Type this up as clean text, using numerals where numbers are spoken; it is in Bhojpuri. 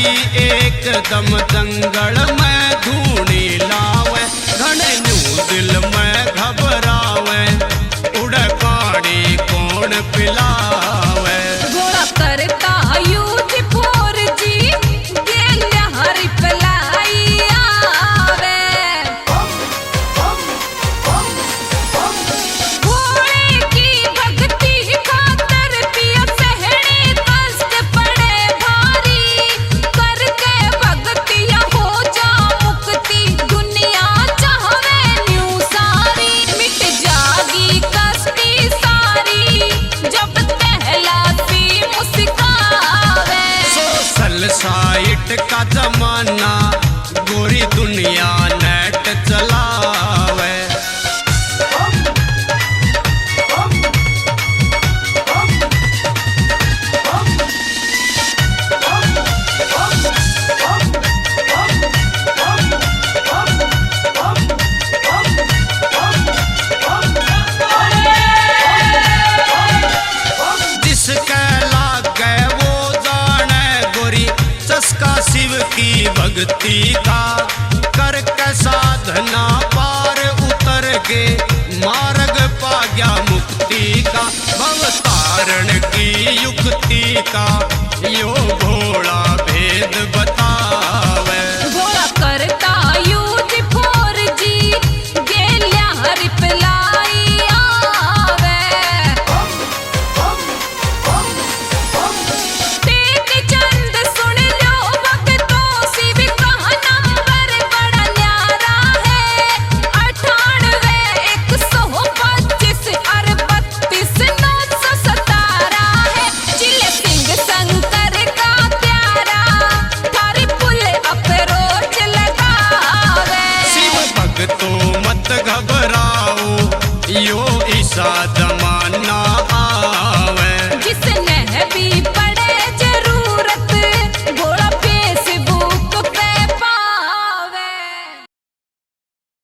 हरी एकदम जंगल में धूनी लावे, घने न्यू दिल में घबरावे, उड़ पानी कौन पिलावे। गोड़ा करता यूज फोर जी, गेल हरी पलाई आवे। भोले की भक्ति खातर पिया सहने कष्ट पड़े भारी, करके भक्तिया हो जा मुक्ति, दुनिया चाहवे न्यू सारी। मिट जागी कष्टी सारी, जब पहला सी मुस्कावे। सोशल साइट का जमाना, गोरी दुनिया नेट चलावे। जिसके लागे वो जाने, गोरी चस्का शिव की भक्ति का, करके साधना पार उतर के मार्ग पा गया मुक्ति का। भवतारण